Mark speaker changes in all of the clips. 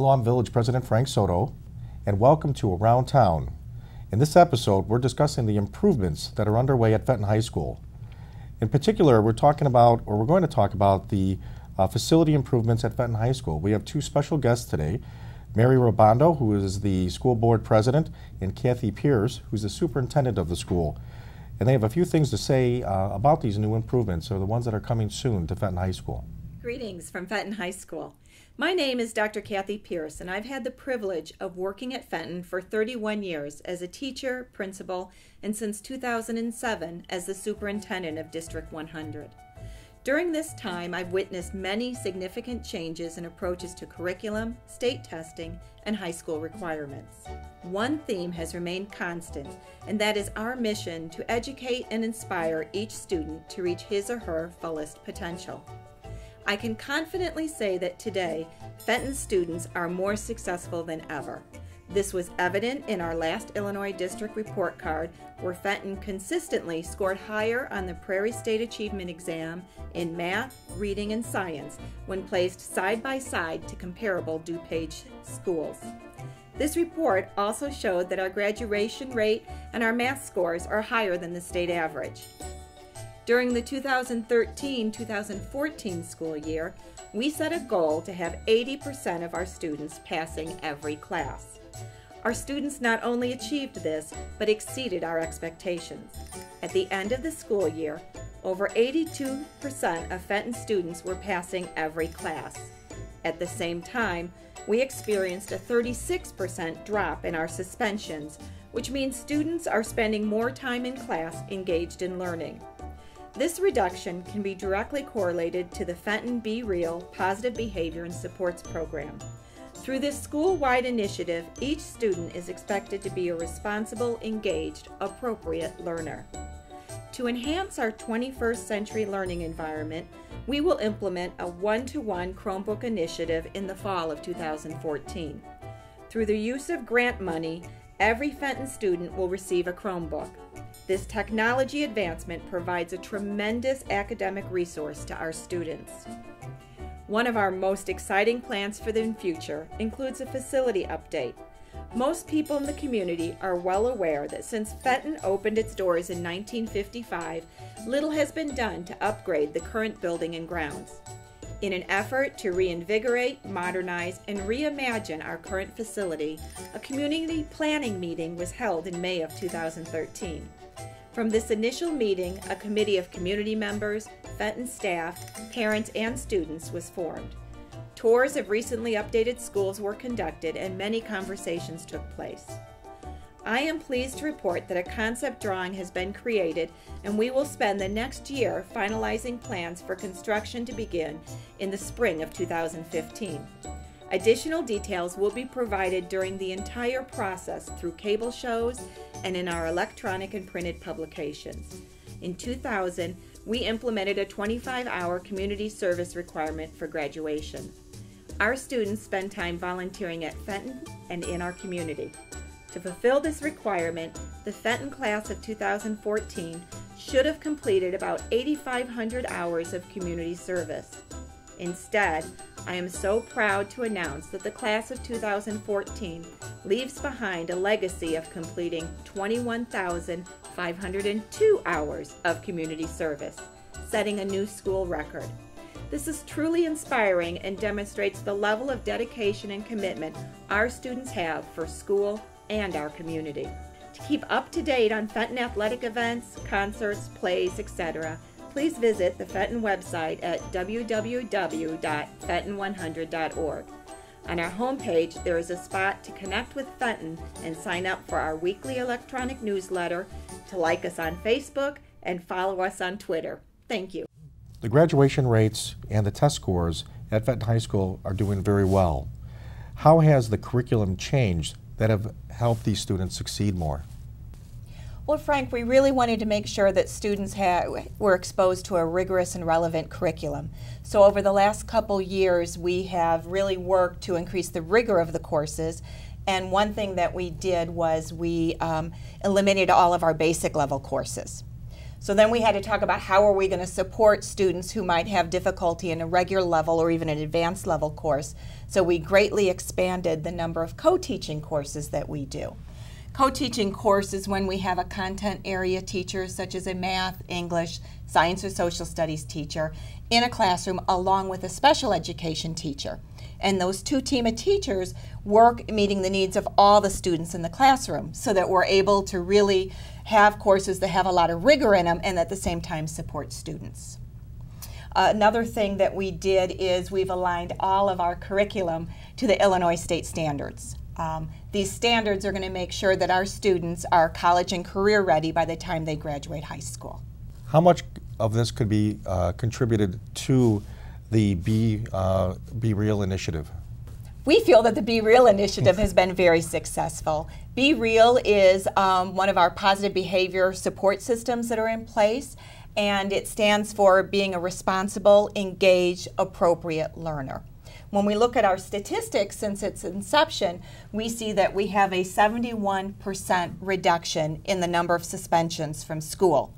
Speaker 1: Hello, I'm Village President Frank Soto, and welcome to Around Town. In this episode, we're discussing the improvements that are underway at Fenton High School. In particular, we're going to talk about the facility improvements at Fenton High School. We have two special guests today, Mary Ribando, who is the school board president, and Kathy Pierce, who's the superintendent of the school. And they have a few things to say about these new improvements, or the ones that are coming soon to Fenton High School.
Speaker 2: Greetings from Fenton High School. My name is Dr. Kathy Pierce, and I've had the privilege of working at Fenton for 31 years as a teacher, principal, and since 2007 as the superintendent of District 100. During this time, I've witnessed many significant changes in approaches to curriculum, state testing, and high school requirements. One theme has remained constant, and that is our mission to educate and inspire each student to reach his or her fullest potential. I can confidently say that today, Fenton students are more successful than ever. This was evident in our last Illinois District Report Card, where Fenton consistently scored higher on the Prairie State Achievement Exam in math, reading, and science when placed side by side to comparable DuPage schools. This report also showed that our graduation rate and our math scores are higher than the state average. During the 2013-2014 school year, we set a goal to have 80% of our students passing every class. Our students not only achieved this, but exceeded our expectations. At the end of the school year, over 82% of Fenton students were passing every class. At the same time, we experienced a 36% drop in our suspensions, which means students are spending more time in class engaged in learning. This reduction can be directly correlated to the Fenton Be Real Positive Behavior and Supports program. Through this school-wide initiative, each student is expected to be a responsible, engaged, appropriate learner. To enhance our 21st century learning environment, we will implement a one-to-one Chromebook initiative in the fall of 2014. Through the use of grant money, every Fenton student will receive a Chromebook. This technology advancement provides a tremendous academic resource to our students. One of our most exciting plans for the future includes a facility update. Most people in the community are well aware that since Fenton opened its doors in 1955, little has been done to upgrade the current building and grounds. In an effort to reinvigorate, modernize, and reimagine our current facility, a community planning meeting was held in May of 2013. From this initial meeting, a committee of community members, Fenton staff, parents, and students was formed. Tours of recently updated schools were conducted and many conversations took place. I am pleased to report that a concept drawing has been created, and we will spend the next year finalizing plans for construction to begin in the spring of 2015. Additional details will be provided during the entire process through cable shows and in our electronic and printed publications. In 2000, we implemented a 25-hour community service requirement for graduation. Our students spend time volunteering at Fenton and in our community. To fulfill this requirement, the Fenton class of 2014 should have completed about 8,500 hours of community service. Instead, I am so proud to announce that the class of 2014 leaves behind a legacy of completing 21,502 hours of community service, setting a new school record. This is truly inspiring and demonstrates the level of dedication and commitment our students have for school and our community. To keep up to date on Fenton athletic events, concerts, plays, etc., please visit the Fenton website at www.fenton100.org. On our homepage, there is a spot to connect with Fenton and sign up for our weekly electronic newsletter, to like us on Facebook, and follow us on Twitter. Thank you.
Speaker 1: The graduation rates and the test scores at Fenton High School are doing very well. How has the curriculum changed that have helped these students succeed more?
Speaker 2: Well, Frank, we really wanted to make sure that students were exposed to a rigorous and relevant curriculum. So over the last couple years, we have really worked to increase the rigor of the courses. And one thing that we did was we eliminated all of our basic level courses. So then we had to talk about how are we going to support students who might have difficulty in a regular level or even an advanced level course. So we greatly expanded the number of co-teaching courses that we do. Co-teaching courses when we have a content area teacher such as a math, English, science or social studies teacher in a classroom along with a special education teacher. And those two team of teachers work meeting the needs of all the students in the classroom so that we're able to really have courses that have a lot of rigor in them and at the same time support students. Another thing that we did is we've aligned all of our curriculum to the Illinois state standards. These standards are going to make sure that our students are college and career ready by the time they graduate high school.
Speaker 1: How much of this could be contributed to the Be Real initiative?
Speaker 2: We feel that the Be Real initiative has been very successful. Be Real is one of our positive behavior support systems that are in place, and it stands for being a responsible, engaged, appropriate learner. When we look at our statistics since its inception, we see that we have a 71% reduction in the number of suspensions from school.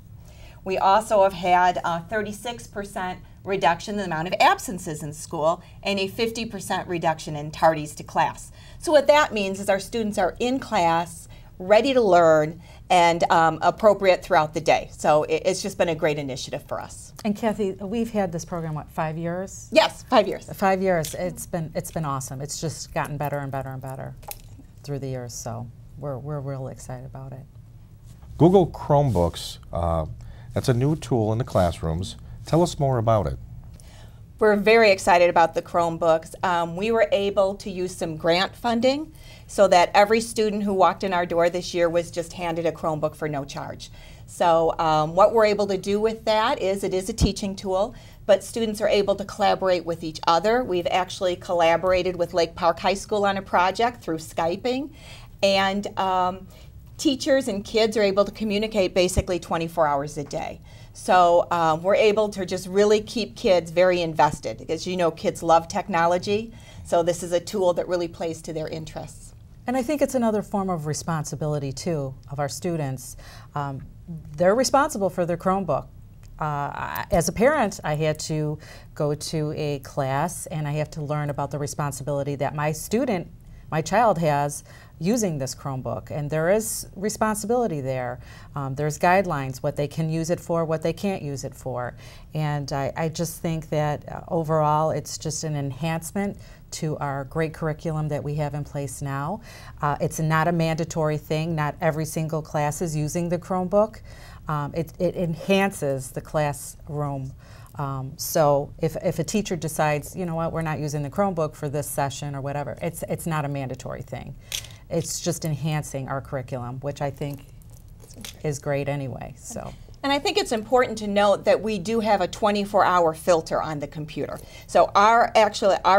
Speaker 2: We also have had a 36% reduction in the amount of absences in school and a 50% reduction in tardies to class. So what that means is our students are in class, ready to learn, and appropriate throughout the day. So it's just been a great initiative for us.
Speaker 3: And Kathy, we've had this program, what, 5 years?
Speaker 2: Yes, 5 years.
Speaker 3: 5 years. It's been awesome. It's just gotten better and better and better through the years. So we're really excited about it.
Speaker 1: Google Chromebooks, that's a new tool in the classrooms. Tell us more about it.
Speaker 2: We're very excited about the Chromebooks. We were able to use some grant funding so that every student who walked in our door this year was just handed a Chromebook for no charge. So what we're able to do with that is it is a teaching tool, but students are able to collaborate with each other. We've actually collaborated with Lake Park High School on a project through Skyping, and teachers and kids are able to communicate basically 24 hours a day. So we're able to just really keep kids very invested because you know kids love technology, so this is a tool that really plays to their interests.
Speaker 3: And I think it's another form of responsibility too of our students. They're responsible for their Chromebook. As a parent, I had to go to a class and I have to learn about the responsibility that my child has using this Chromebook, and there is responsibility there. There's guidelines, what they can use it for, what they can't use it for, and I just think that overall it's just an enhancement to our great curriculum that we have in place now. It's not a mandatory thing. Not every single class is using the Chromebook. It enhances the classroom. So if a teacher decides, you know what, we're not using the Chromebook for this session or whatever, it's not a mandatory thing. It's just enhancing our curriculum, which I think is great anyway. So.
Speaker 2: And I think it's important to note that we do have a 24-hour filter on the computer. So our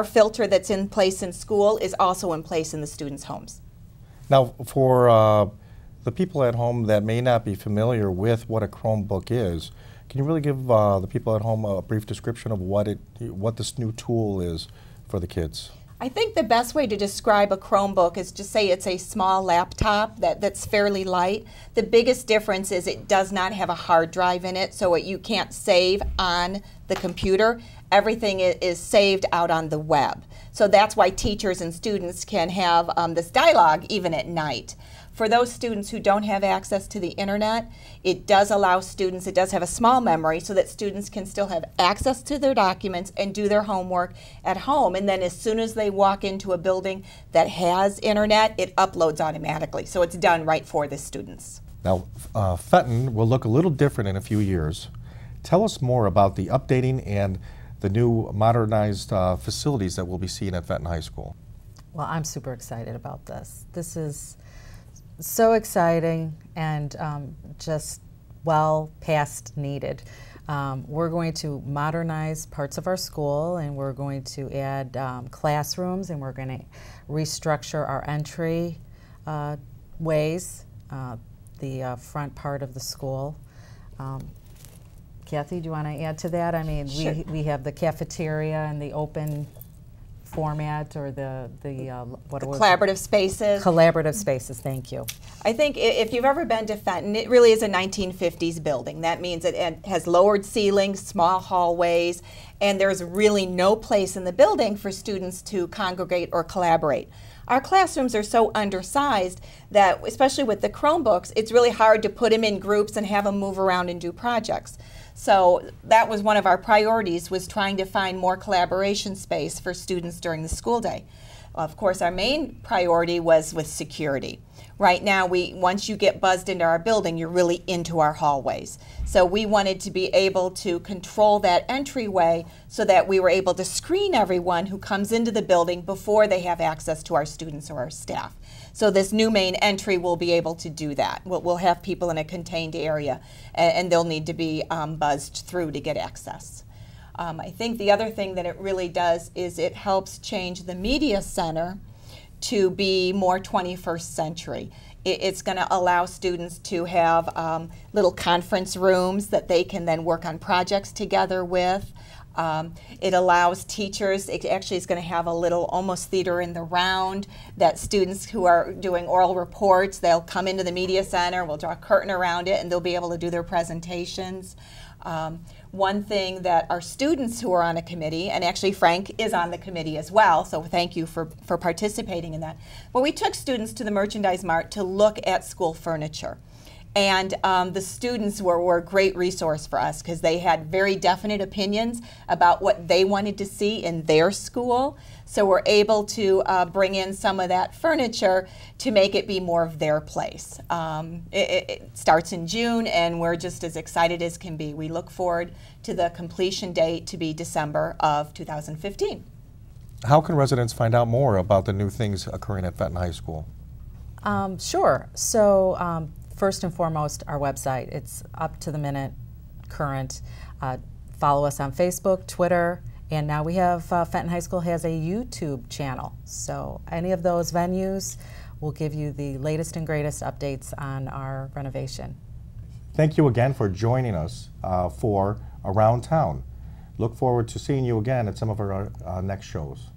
Speaker 2: filter that's in place in school is also in place in the students' homes.
Speaker 1: Now, for the people at home that may not be familiar with what a Chromebook is, can you really give the people at home a brief description of what this new tool is for the kids?
Speaker 2: I think the best way to describe a Chromebook is to say it's a small laptop that's fairly light. The biggest difference is it does not have a hard drive in it, so you can't save on the computer. Everything is saved out on the web. So that's why teachers and students can have this dialogue even at night. For those students who don't have access to the internet, it does allow students, it does have a small memory so that students can still have access to their documents and do their homework at home. And then as soon as they walk into a building that has internet, it uploads automatically. So it's done right for the students.
Speaker 1: Now, Fenton will look a little different in a few years. Tell us more about the updating and the new modernized facilities that we'll be seeing at Fenton High School.
Speaker 3: Well, I'm super excited about this. This is so exciting and just well past needed. We're going to modernize parts of our school, and we're going to add classrooms, and we're going to restructure our entry ways, the front part of the school. Kathy, do you want to add to that? I mean,
Speaker 2: sure.
Speaker 3: we have the cafeteria and the open format or the what was
Speaker 2: Collaborative spaces.
Speaker 3: Collaborative spaces, thank you.
Speaker 2: I think if you've ever been to Fenton, it really is a 1950s building. That means it has lowered ceilings, small hallways, and there's really no place in the building for students to congregate or collaborate. Our classrooms are so undersized that, especially with the Chromebooks, it's really hard to put them in groups and have them move around and do projects. So that was one of our priorities, was trying to find more collaboration space for students during the school day. Of course, our main priority was with security. Right now, once you get buzzed into our building, you're really into our hallways. So we wanted to be able to control that entryway so that we were able to screen everyone who comes into the building before they have access to our students or our staff. So this new main entry will be able to do that. We'll have people in a contained area, and they'll need to be buzzed through to get access. I think the other thing that it really does is it helps change the media center to be more 21st century. It's going to allow students to have little conference rooms that they can then work on projects together with. It allows teachers, it actually is going to have a little almost theater in the round that students who are doing oral reports, they'll come into the media center, we'll draw a curtain around it, and they'll be able to do their presentations. One thing that our students who are on a committee, and actually Frank is on the committee as well, so thank you for participating in that. Well, we took students to the Merchandise Mart to look at school furniture. And the students were a great resource for us because they had very definite opinions about what they wanted to see in their school. So we're able to bring in some of that furniture to make it be more of their place. It starts in June, and we're just as excited as can be. We look forward to the completion date to be December of 2015.
Speaker 1: How can residents find out more about the new things occurring at Fenton High School?
Speaker 3: Sure. So first and foremost, our website. It's up to the minute, current. Follow us on Facebook, Twitter, and now we have Fenton High School has a YouTube channel. So any of those venues will give you the latest and greatest updates on our renovation.
Speaker 1: Thank you again for joining us for Around Town. Look forward to seeing you again at some of our next shows.